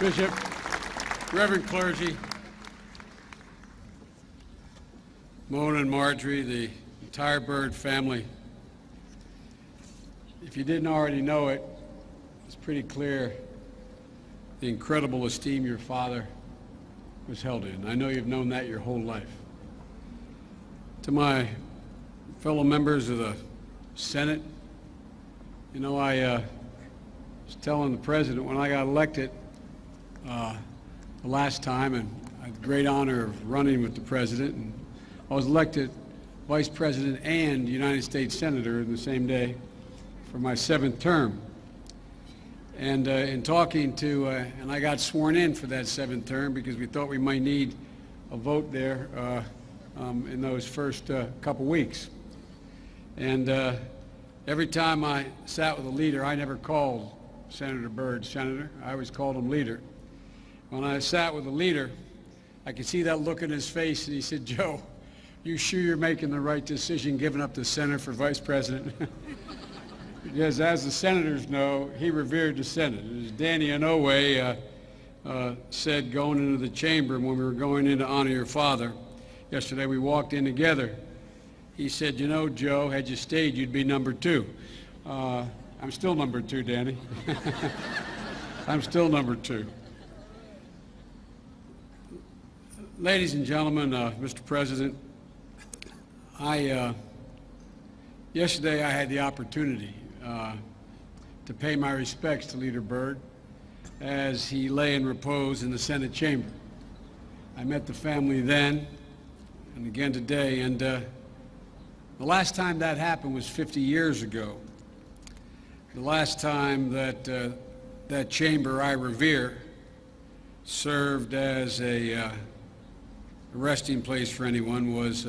Bishop, Reverend clergy, Mona and Marjorie, the entire Byrd family. If you didn't already know it, it's pretty clear the incredible esteem your father was held in. I know you've known that your whole life. To my fellow members of the Senate, you know, I was telling the president when I got elected the last time, and I had the great honor of running with the president, and I was elected vice president and United States senator in the same day for my 7th term. And in talking to, and I got sworn in for that 7th term because we thought we might need a vote there in those first couple weeks. And every time I sat with a leader, I never called Senator Byrd Senator. I always called him leader. When I sat with a leader, I could see that look in his face, and he said, "Joe, you sure you're making the right decision giving up the Senate for vice president?" Because as the senators know, he revered the Senate. As Danny Inouye said going into the chamber when we were going in to honor your father, yesterday we walked in together. He said, "You know, Joe, had you stayed, you'd be number 2. I'm still number 2, Danny. I'm still number 2. Ladies and gentlemen, Mr. President, yesterday I had the opportunity to pay my respects to Leader Byrd as he lay in repose in the Senate chamber. I met the family then and again today, and the last time that happened was 50 years ago. The last time that that chamber I revere served as a resting place for anyone was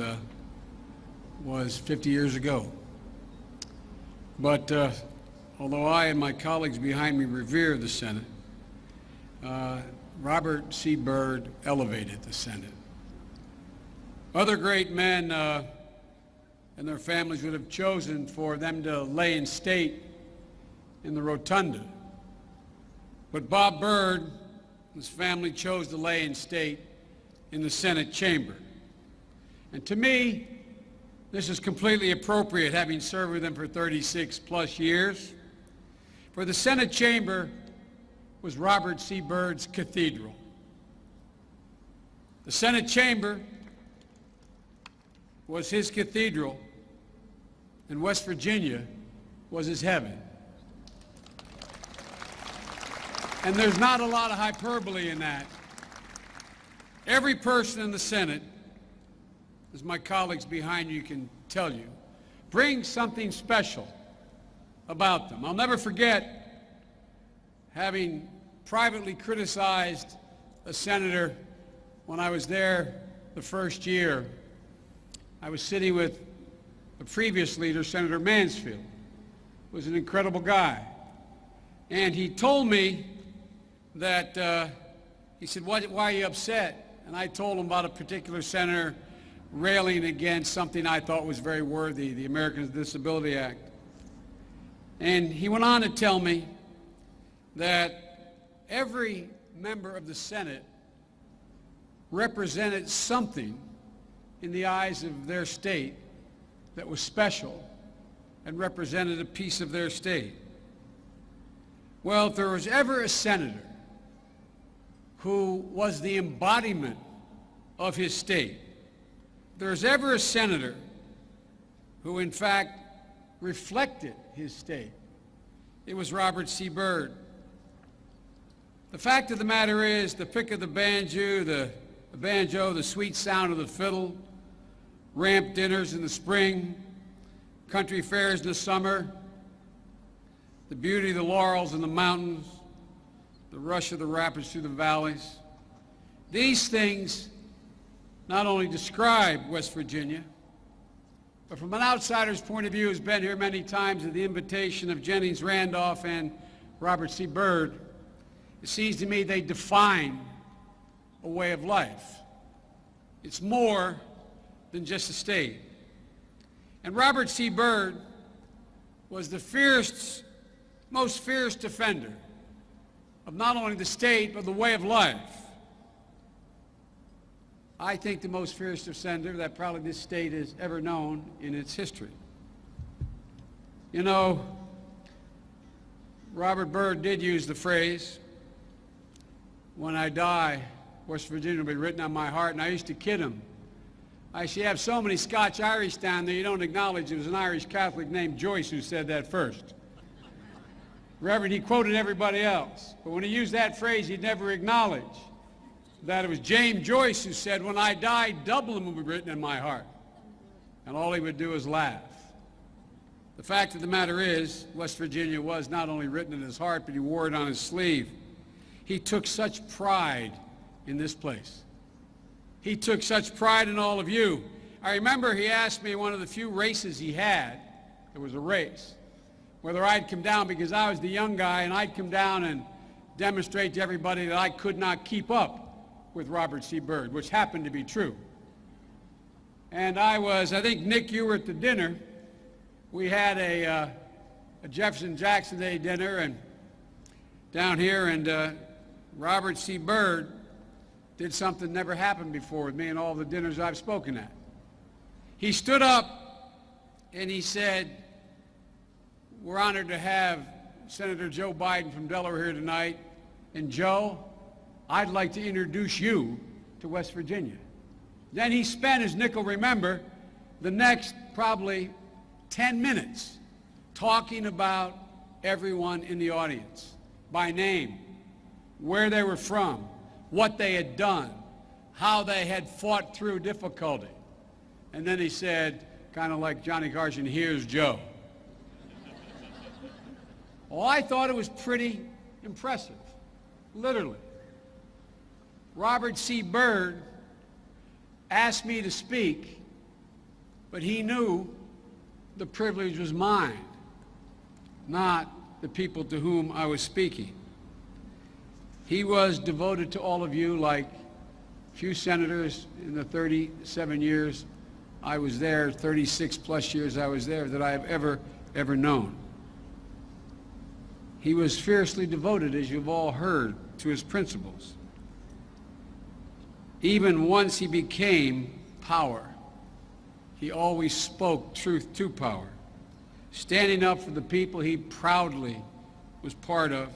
50 years ago. But although I and my colleagues behind me revere the Senate, Robert C. Byrd elevated the Senate. Other great men and their families would have chosen for them to lay in state in the rotunda. But Bob Byrd and his family chose to lay in state in the Senate chamber. And to me, this is completely appropriate, having served with them for 36 plus years. For the Senate chamber was Robert C. Byrd's cathedral. The Senate chamber was his cathedral, and West Virginia was his heaven. And there's not a lot of hyperbole in that. Every person in the Senate, as my colleagues behind you can tell you, brings something special about them. I'll never forget having privately criticized a senator when I was there the first year. I was sitting with the previous leader, Senator Mansfield, who was an incredible guy. And he told me that, he said, why are you upset? And I told him about a particular senator railing against something I thought was very worthy, the Americans with Disability Act. And he went on to tell me that every member of the Senate represented something in the eyes of their state that was special and represented a piece of their state. Well, if there was ever a senator who was the embodiment of his state, if there's ever a senator who in fact reflected his state, it was Robert C. Byrd. The fact of the matter is, the pick of the banjo, the sweet sound of the fiddle, ramp dinners in the spring, country fairs in the summer, the beauty of the laurels in the mountains, the rush of the rapids through the valleys. These things not only describe West Virginia, but from an outsider's point of view, who's been here many times at the invitation of Jennings Randolph and Robert C. Byrd, it seems to me they define a way of life. It's more than just a state. And Robert C. Byrd was the most fierce defender of not only the state, but the way of life. I think the most fierce senator that probably this state has ever known in its history. You know, Robert Byrd did use the phrase, "When I die, West Virginia will be written on my heart," and I used to kid him. I said, "You have so many Scotch-Irish down there, you don't acknowledge it was an Irish Catholic named Joyce who said that first." Reverend, he quoted everybody else, but when he used that phrase, he'd never acknowledge that it was James Joyce who said, "When I die, Dublin will be written in my heart." And all he would do is laugh. The fact of the matter is, West Virginia was not only written in his heart, but he wore it on his sleeve. He took such pride in this place. He took such pride in all of you. I remember he asked me one of the few races he had, there was a race, whether I'd come down, because I was the young guy, and I'd come down and demonstrate to everybody that I could not keep up with Robert C. Byrd, which happened to be true. And I think, Nick, you were at the dinner. We had a Jefferson Jackson Day dinner and down here, and Robert C. Byrd did something never happened before with me in all the dinners I've spoken at. He stood up and he said, "We're honored to have Senator Joe Biden from Delaware here tonight, and Joe, I'd like to introduce you to West Virginia." Then he spent, as Nick will remember, the next probably 10 minutes talking about everyone in the audience by name, where they were from, what they had done, how they had fought through difficulty. And then he said, kind of like Johnny Carson, "Here's Joe." Well, I thought it was pretty impressive, literally. Robert C. Byrd asked me to speak, but he knew the privilege was mine, not the people to whom I was speaking. He was devoted to all of you like few senators in the 37 years I was there, 36 plus years I was there, that I have ever known. He was fiercely devoted, as you've all heard, to his principles. Even once he became power, he always spoke truth to power, standing up for the people he proudly was part of.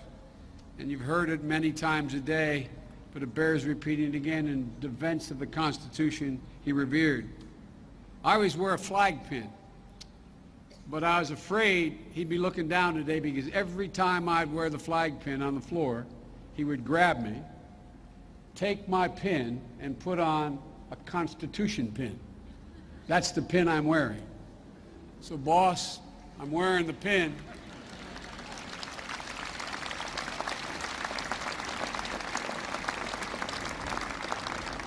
And you've heard it many times a day, but it bears repeating again in defense of the Constitution he revered. I always wear a flag pin, but I was afraid he'd be looking down today, because every time I'd wear the flag pin on the floor, he would grab me, take my pin, and put on a Constitution pin. That's the pin I'm wearing. So, boss, I'm wearing the pin.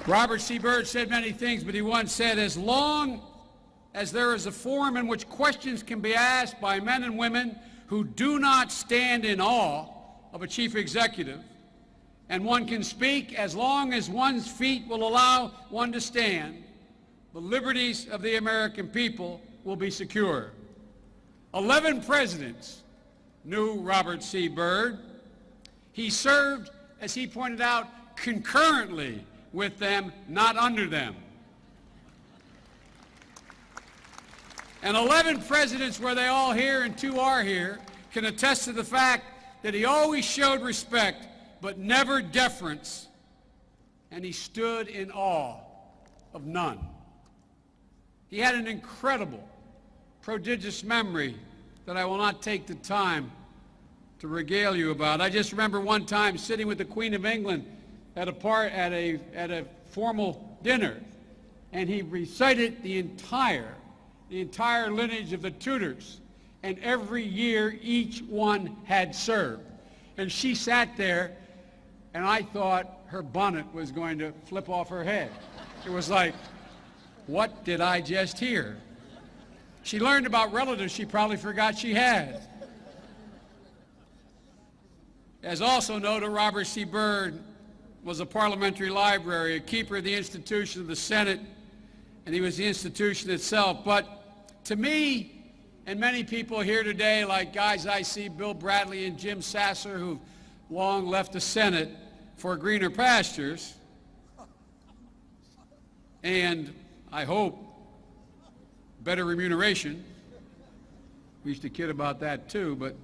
Robert C. Byrd said many things, but he once said, "As long as there is a forum in which questions can be asked by men and women who do not stand in awe of a chief executive, and one can speak as long as one's feet will allow one to stand, the liberties of the American people will be secure." 11 presidents knew Robert C. Byrd. He served, as he pointed out, concurrently with them, not under them. And 11 presidents, where they all here and 2 are here, can attest to the fact that he always showed respect, but never deference, and he stood in awe of none. He had an incredible, prodigious memory that I will not take the time to regale you about. I just remember one time sitting with the Queen of England at a formal dinner, and he recited the entire lineage of the Tudors, and every year each one had served. And she sat there, and I thought her bonnet was going to flip off her head. It was like, what did I just hear? She learned about relatives she probably forgot she had. As also noted, Robert C. Byrd was a parliamentary library, a keeper of the institution of the Senate, and he was the institution itself. But to me, and many people here today, like guys I see, Bill Bradley and Jim Sasser, who've long left the Senate for greener pastures, and I hope better remuneration. We used to kid about that too, but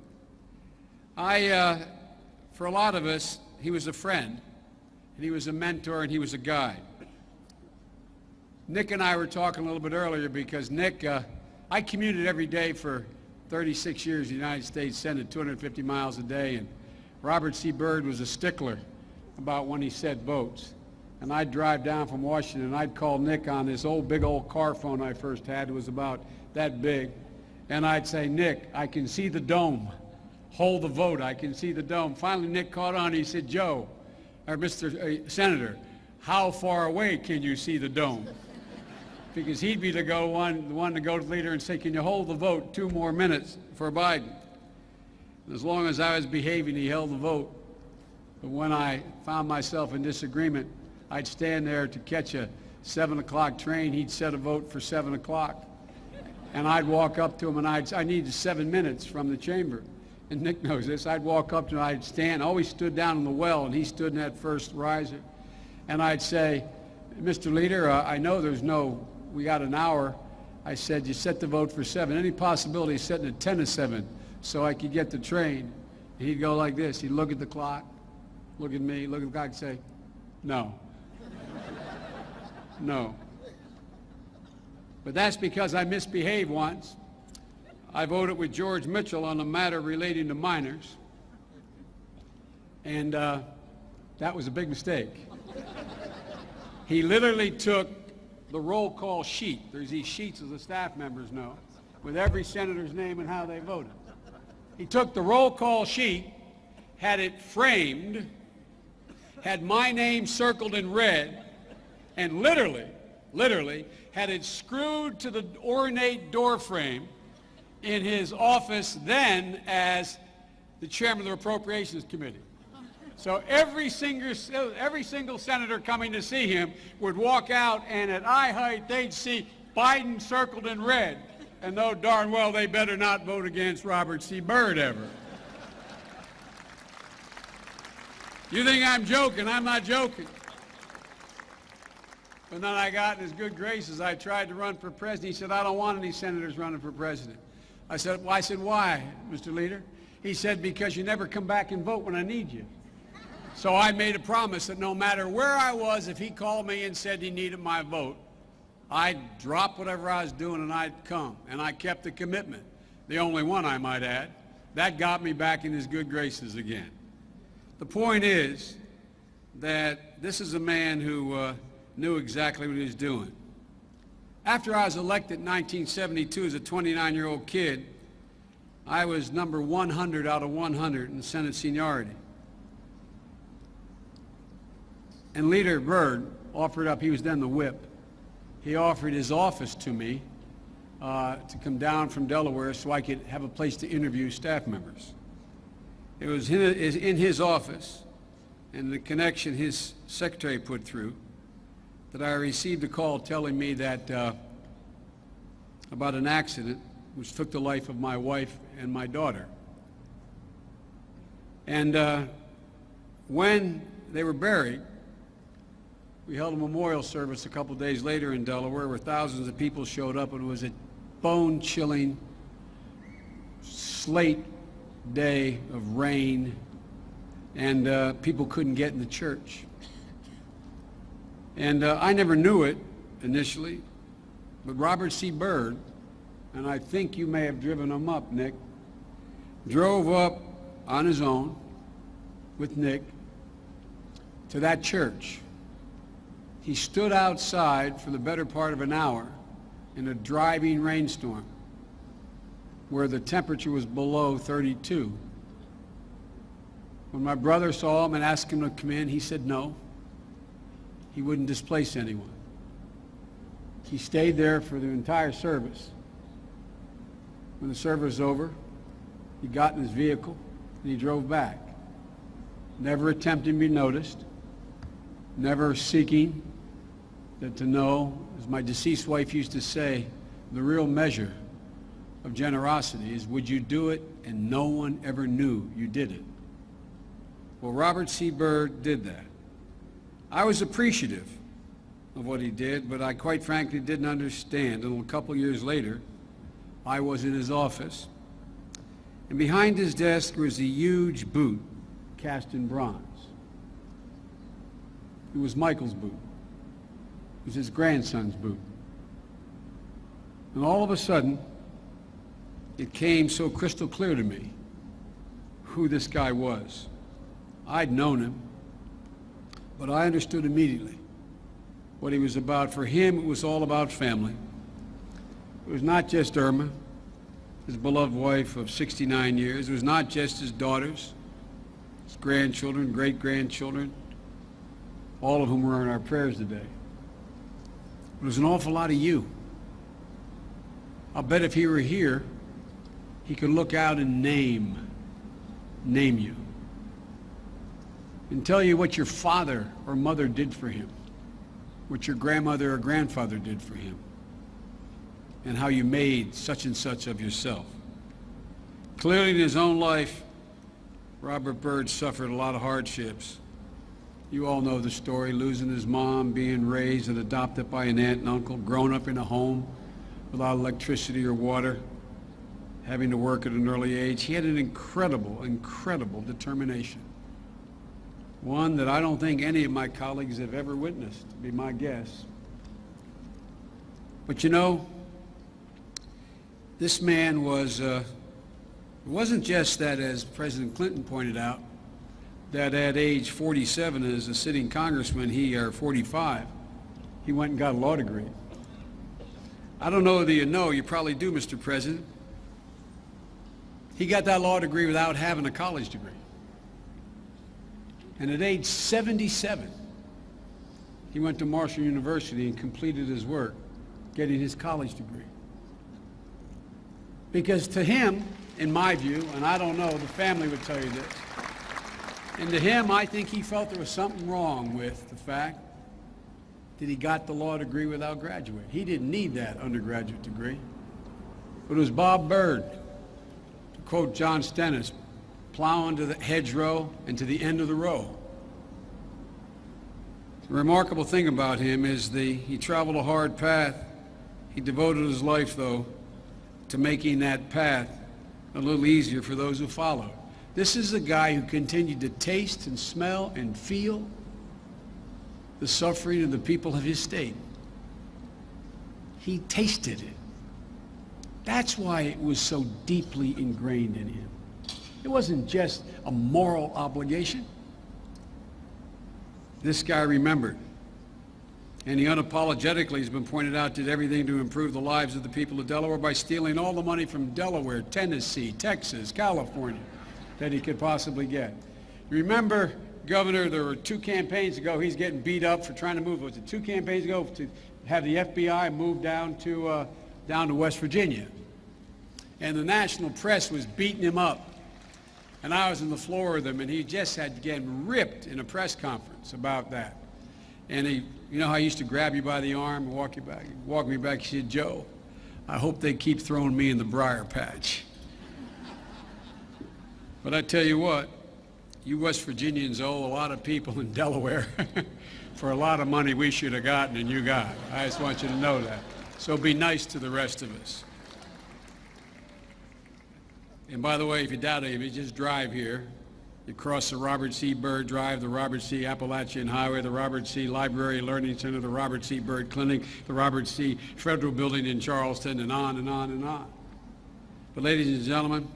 for a lot of us, he was a friend, and he was a mentor, and he was a guide. Nick and I were talking a little bit earlier because Nick, I commuted every day for 36 years in the United States Senate, 250 miles a day, and Robert C. Byrd was a stickler about when he said votes. And I'd drive down from Washington, and I'd call Nick on this big old car phone I first had. It was about that big. And I'd say, Nick, I can see the dome. Hold the vote. I can see the dome. Finally, Nick caught on. He said, Joe, or Mr. Senator, how far away can you see the dome? Because he'd be the one to go to the leader and say, can you hold the vote 2 more minutes for Biden? And as long as I was behaving, he held the vote. But when I found myself in disagreement, I'd stand there to catch a 7 o'clock train. He'd set a vote for 7 o'clock. And I'd walk up to him, and I needed 7 minutes from the chamber. And Nick knows this. I'd walk up to him, I'd stand, always stood down in the well, and he stood in that first riser. And I'd say, Mr. Leader, I know we got an hour. I said, you set the vote for 7. Any possibility of setting it 10 to 7 so I could get the train? And he'd go like this. He'd look at the clock, look at me, look at the clock, and say, no. No. But that's because I misbehaved once. I voted with George Mitchell on a matter relating to minors, and that was a big mistake. He literally took the roll call sheet. There's these sheets, as the staff members know, with every senator's name and how they voted. He took the roll call sheet, had it framed, had my name circled in red, and literally had it screwed to the ornate door frame in his office then as the chairman of the Appropriations Committee. So every single senator coming to see him would walk out, and at eye height they'd see Biden circled in red, and know darn well they better not vote against Robert C. Byrd ever. You think I'm joking? I'm not joking. But then I got in his good graces. I tried to run for president. He said, I don't want any senators running for president. I said, why, Mr. Leader? He said, because you never come back and vote when I need you. So I made a promise that no matter where I was, if he called me and said he needed my vote, I'd drop whatever I was doing and I'd come. And I kept the commitment, the only one I might add. That got me back in his good graces again. The point is that this is a man who knew exactly what he was doing. After I was elected in 1972 as a 29-year-old kid, I was number 100 out of 100 in Senate seniority. And Leader Byrd offered up, he was then the whip, he offered his office to me to come down from Delaware so I could have a place to interview staff members. It was in his office and the connection his secretary put through that I received a call telling me that about an accident which took the life of my wife and my daughter. And when they were buried, we held a memorial service a couple days later in Delaware where thousands of people showed up, and it was a bone-chilling slate day of rain, and people couldn't get in the church. And I never knew it initially, but Robert C. Byrd, and I think you may have driven him up, Nick, drove up on his own with Nick to that church. He stood outside for the better part of an hour in a driving rainstorm where the temperature was below 32. When my brother saw him and asked him to come in, he said no. He wouldn't displace anyone. He stayed there for the entire service. When the service was over, he got in his vehicle and he drove back, never attempting to be noticed, never seeking to know, as my deceased wife used to say, the real measure of generosity is, would you do it and no one ever knew you did it? Well, Robert C. Byrd did that. I was appreciative of what he did, but I quite frankly didn't understand until a couple years later. I was in his office, and behind his desk was a huge boot cast in bronze. It was Michael's boot. It was his grandson's boot. And all of a sudden, it came so crystal clear to me who this guy was. I'd known him, but I understood immediately what he was about. For him, it was all about family. It was not just Irma, his beloved wife of 69 years. It was not just his daughters, his grandchildren, great-grandchildren, all of whom were in our prayers today. It was an awful lot of you. I'll bet if he were here, he could look out and name you, and tell you what your father or mother did for him, what your grandmother or grandfather did for him, and how you made such and such of yourself. Clearly in his own life, Robert Byrd suffered a lot of hardships. You all know the story, losing his mom, being raised and adopted by an aunt and uncle, growing up in a home without electricity or water, having to work at an early age. He had an incredible, incredible determination. One that I don't think any of my colleagues have ever witnessed, to be my guess. But you know, this man was, it wasn't just that, as President Clinton pointed out, that at age 47 as a sitting congressman, or 45, he went and got a law degree. I don't know whether you know, you probably do, Mr. President. He got that law degree without having a college degree. And at age 77, he went to Marshall University and completed his work, getting his college degree. Because to him, in my view, and I don't know, the family would tell you this, and to him, I think he felt there was something wrong with the fact that he got the law degree without graduating. He didn't need that undergraduate degree. But it was Bob Byrd, to quote John Stennis, plowing to the hedgerow and to the end of the row. The remarkable thing about him is he traveled a hard path. He devoted his life, though, to making that path a little easier for those who followed. This is a guy who continued to taste and smell and feel the suffering of the people of his state. He tasted it. That's why it was so deeply ingrained in him. It wasn't just a moral obligation. This guy remembered. And he unapologetically, has been pointed out, did everything to improve the lives of the people of Delaware by stealing all the money from Delaware, Tennessee, Texas, California that he could possibly get. You remember, Governor, there were 2 campaigns ago, he's getting beat up for trying to move, was it 2 campaigns ago, to have the FBI move down to West Virginia. And the national press was beating him up. And I was on the floor with him, and he just had getting ripped in a press conference about that. And he, you know how he used to grab you by the arm and walk me back, he said, "Joe, I hope they keep throwing me in the briar patch." But I tell you what, you West Virginians owe a lot of people in Delaware for a lot of money we should have gotten and you got. I just want you to know that. So be nice to the rest of us. And by the way, if you doubt it, you just drive here. You cross the Robert C. Byrd Drive, the Robert C. Appalachian Highway, the Robert C. Library Learning Center, the Robert C. Byrd Clinic, the Robert C. Federal Building in Charleston, and on and on and on. But ladies and gentlemen,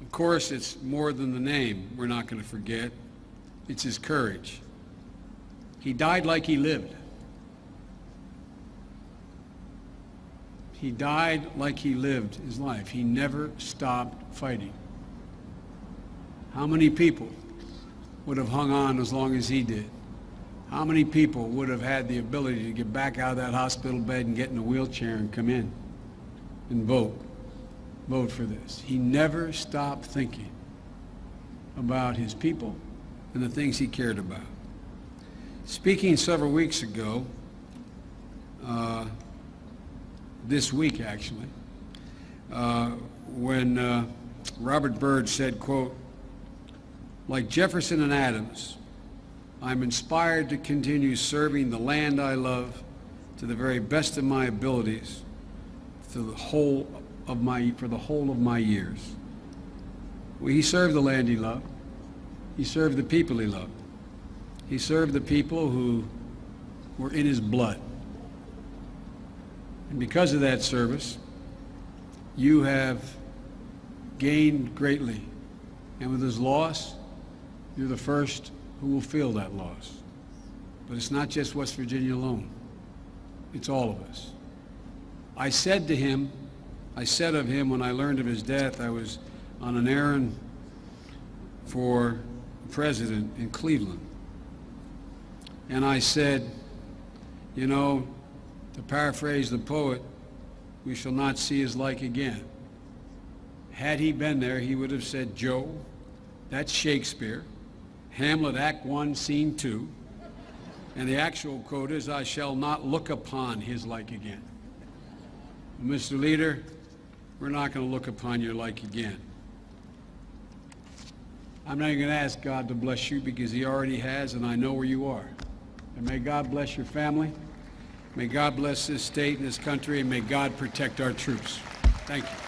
of course, it's more than the name we're not going to forget. It's his courage. He died like he lived. He died like he lived his life. He never stopped fighting. How many people would have hung on as long as he did? How many people would have had the ability to get back out of that hospital bed and get in a wheelchair and come in and vote for this? He never stopped thinking about his people and the things he cared about. Speaking several weeks ago, this week actually, when Robert Byrd said, quote, Like Jefferson and Adams, I'm inspired to continue serving the land I love to the very best of my abilities for the whole of my years. Well, he served the land he loved. He served the people he loved. He served the people who were in his blood. And because of that service, you have gained greatly. And with his loss, you're the first who will feel that loss. But it's not just West Virginia alone. It's all of us. I said of him when I learned of his death, I was on an errand for the president in Cleveland. And I said, you know, to paraphrase the poet, we shall not see his like again. Had he been there, he would have said, Joe, that's Shakespeare. Hamlet, Act 1, Scene 2. And the actual quote is, I shall not look upon his like again. Mr. Leader, we're not going to look upon your like again. I'm not even going to ask God to bless you because he already has, and I know where you are. And may God bless your family. May God bless this state and this country, and may God protect our troops. Thank you.